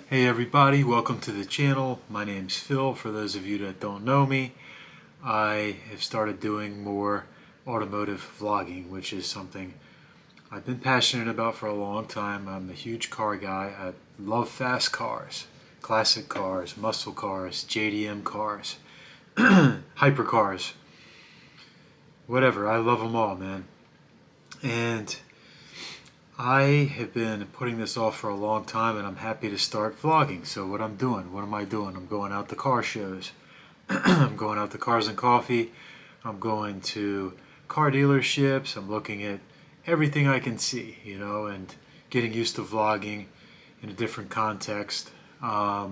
Hey everybody, welcome to the channel. My name's Phil. For those of you that don't know me, I have started doing more automotive vlogging, which is something I've been passionate about for a long time. I'm a huge car guy. I love fast cars, classic cars, muscle cars, JDM cars, hypercars, whatever. I love them all, man. And I have been putting this off for a long time, and I'm happy to start vlogging. So what am I doing? I'm going out to car shows. I'm going out to Cars and Coffee. I'm going to car dealerships. I'm looking at everything I can see, and getting used to vlogging in a different context. A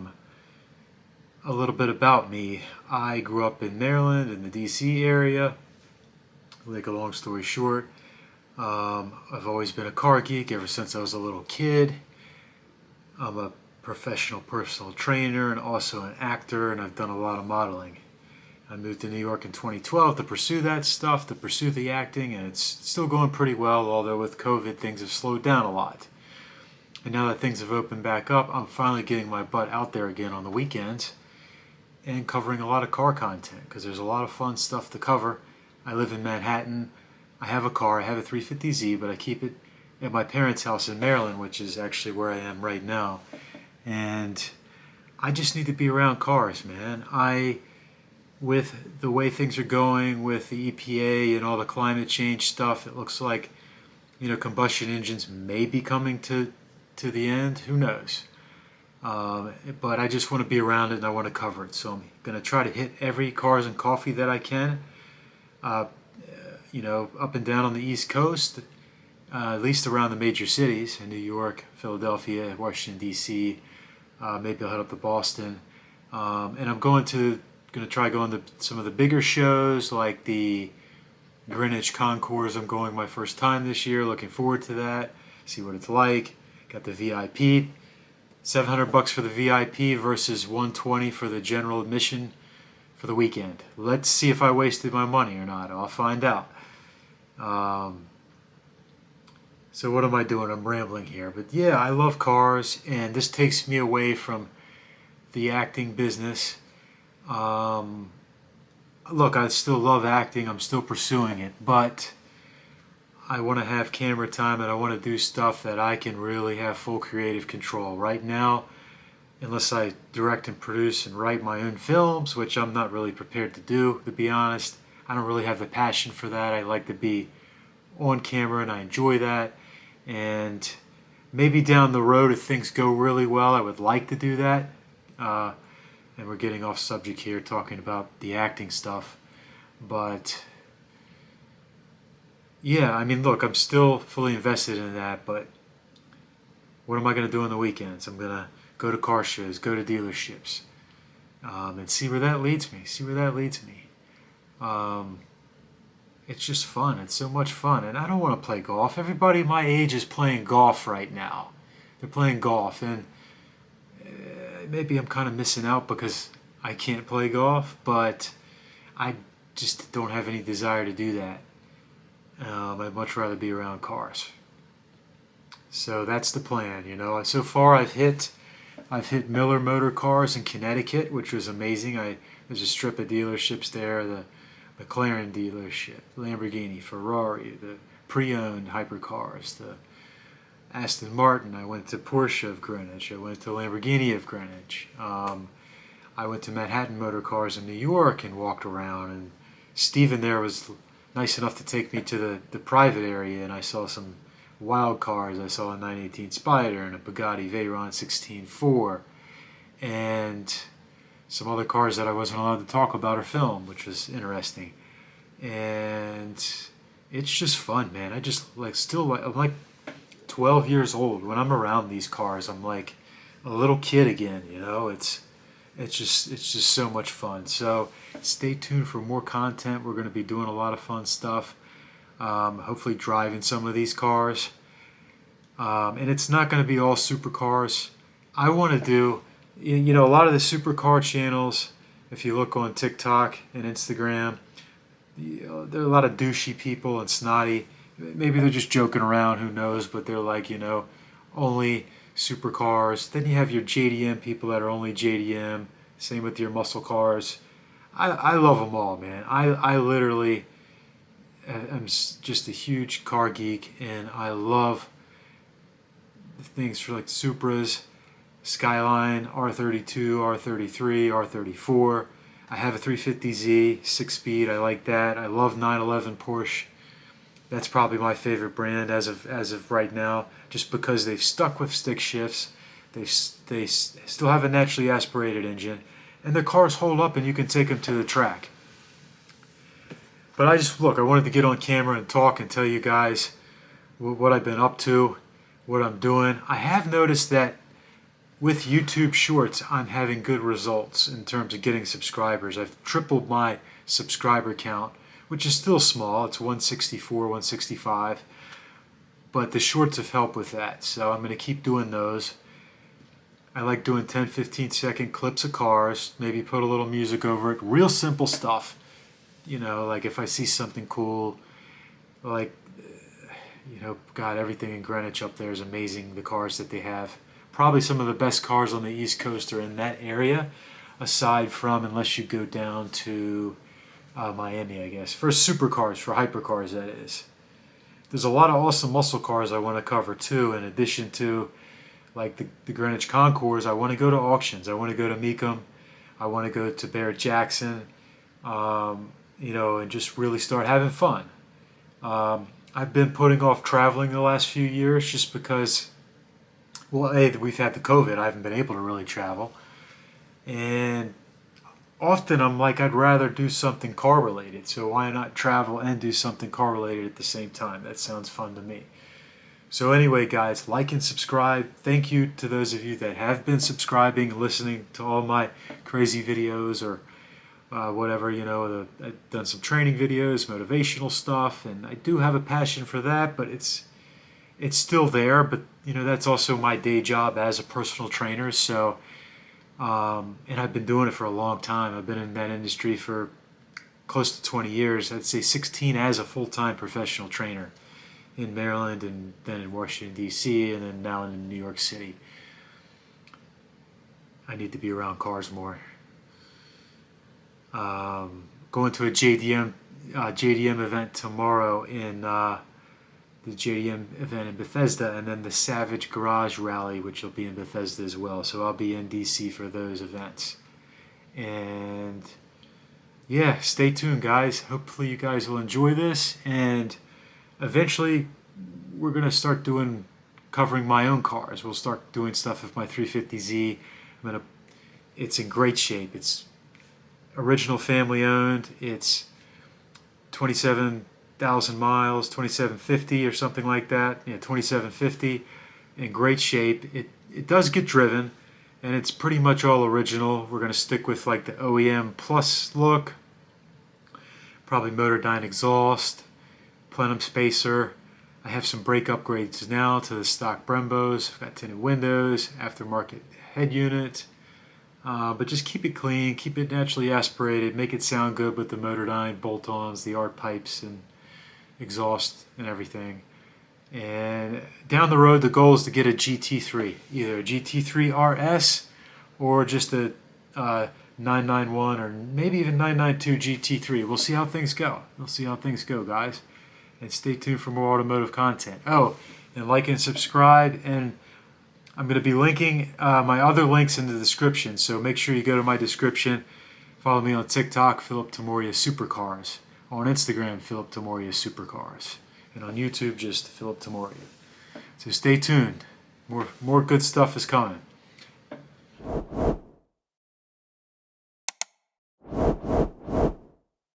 little bit about me. I grew up in Maryland, in the DC area. Make a long story short, I've always been a car geek ever since I was a little kid. I'm a professional personal trainer and also an actor, and I've done a lot of modeling. I moved to New York in 2012 to pursue that stuff, to pursue the acting, and it's still going pretty well, although with COVID things have slowed down a lot. And now that things have opened back up, I'm finally getting my butt out there again on the weekends and covering a lot of car content because there's a lot of fun stuff to cover. I live in Manhattan. I have a car. I have a 350Z, but I keep it at my parents' house in Maryland, which is actually where I am right now. And I just need to be around cars, man. With the way things are going with the EPA and all the climate change stuff, it looks like, combustion engines may be coming to the end. Who knows? But I just want to be around it and I want to cover it. So I'm going to try to hit every Cars and Coffee that I can. Up and down on the East Coast, at least around the major cities in New York, Philadelphia, Washington, D.C. Maybe I'll head up to Boston. And I'm going to try going to some of the bigger shows like the Greenwich Concours. I'm going my first time this year. Looking forward to that. See what it's like. Got the VIP. $700 for the VIP versus $120 for the general admission for the weekend. Let's see if I wasted my money or not. I'll find out. So what am I doing? I'm rambling here. But yeah, I love cars, and this takes me away from the acting business. Look, I still love acting. I'm still pursuing it. But I want to have camera time, and I want to do stuff that I can really have full creative control. Right now, unless I direct and produce and write my own films, which I'm not really prepared to do, to be honest. I don't really have the passion for that. I like to be on camera, and I enjoy that. And maybe down the road, if things go really well, I would like to do that. And we're getting off subject here, talking about the acting stuff. But yeah, I mean, look, I'm still fully invested in that, but what am I going to do on the weekends? I'm going to go to car shows, go to dealerships, and see where that leads me. It's just fun. It's so much fun. And I don't want to play golf. Everybody my age is playing golf right now. They're playing golf, and maybe I'm kind of missing out because I can't play golf, but I just don't have any desire to do that. I'd much rather be around cars. So that's the plan, So far I've hit Miller Motor Cars in Connecticut, which was amazing. There's a strip of dealerships there, the McLaren dealership, Lamborghini, Ferrari, the pre-owned hypercars, the Aston Martin. I went to Porsche of Greenwich. I went to Lamborghini of Greenwich. I went to Manhattan Motor Cars in New York and walked around. And Steven there was nice enough to take me to the private area, and I saw some wild cars. I saw a 918 Spider and a Bugatti Veyron 16.4 and some other cars that I wasn't allowed to talk about or film, which was interesting. And it's just fun, man. I just I'm like 12 years old. When I'm around these cars, I'm like a little kid again, It's just so much fun. So stay tuned for more content. We're going to be doing a lot of fun stuff. Hopefully driving some of these cars. And it's not going to be all supercars. I want to do, a lot of the supercar channels, if you look on TikTok and Instagram, there are a lot of douchey people and snotty. Maybe they're just joking around, who knows, but they're like, only supercars. Then you have your JDM people that are only JDM. Same with your muscle cars. I love them all, man. I literally am just a huge car geek, and I love things for like Supras, Skyline, R32, R33, R34. I have a 350Z 6-speed. I like that. I love 911 Porsche. That's probably my favorite brand as of right now, just because they've stuck with stick shifts. They still have a naturally aspirated engine, and their cars hold up, and you can take them to the track. But I wanted to get on camera and talk and tell you guys what I've been up to, what I'm doing. I have noticed that with YouTube Shorts, I'm having good results in terms of getting subscribers. I've tripled my subscriber count, which is still small. It's 164, 165. But the Shorts have helped with that, so I'm going to keep doing those. I like doing 10, 15-second clips of cars, maybe put a little music over it. Real simple stuff. You know, like if I see something cool, like, God, everything in Greenwich up there is amazing, the cars that they have. Probably some of the best cars on the East Coast are in that area, aside from, unless you go down to Miami, I guess. For supercars, for hypercars, that is. There's a lot of awesome muscle cars I want to cover, too, in addition to, like, the Greenwich Concours. I want to go to auctions. I want to go to Mecum. I want to go to Barrett-Jackson. And just really start having fun. I've been putting off traveling the last few years just because, well, we've had the COVID. I haven't been able to really travel. And often I'm like, I'd rather do something car related. So why not travel and do something car related at the same time? That sounds fun to me. So anyway, guys, like and subscribe. Thank you to those of you that have been subscribing, listening to all my crazy videos or whatever, I've done some training videos, motivational stuff, and I do have a passion for that, but it's still there. But that's also my day job as a personal trainer. So, and I've been doing it for a long time. I've been in that industry for close to 20 years. I'd say 16 as a full-time professional trainer in Maryland, and then in Washington D.C., and then now in New York City. I need to be around cars more. Going to a JDM event tomorrow in the JDM event in Bethesda, and then the Savage Garage Rally, which will be in Bethesda as well. So I'll be in DC for those events. And yeah, stay tuned, guys. Hopefully you guys will enjoy this, and eventually we're going to start covering my own cars. We'll start doing stuff with my 350Z. It's in great shape. It's original family owned. It's 27,000 miles, 2750 or something like that. 2750, in great shape. It does get driven, and it's pretty much all original. We're going to stick with like the OEM Plus look, probably Motordyne exhaust, plenum spacer. I have some brake upgrades now to the stock Brembos. I've got tinted windows, aftermarket head unit. But just keep it clean, keep it naturally aspirated, make it sound good with the Motordyne bolt-ons, the art pipes and exhaust and everything. And down the road, the goal is to get a GT3, either a GT3 RS or just a 991 or maybe even 992 GT3. We'll see how things go. We'll see how things go, guys. And stay tuned for more automotive content. Oh, and like and subscribe, and I'm going to be linking my other links in the description, so make sure you go to my description. Follow me on TikTok, Philip Tamoria Supercars. On Instagram, Philip Tamoria Supercars. And on YouTube, just Philip Tamoria. So stay tuned. More good stuff is coming.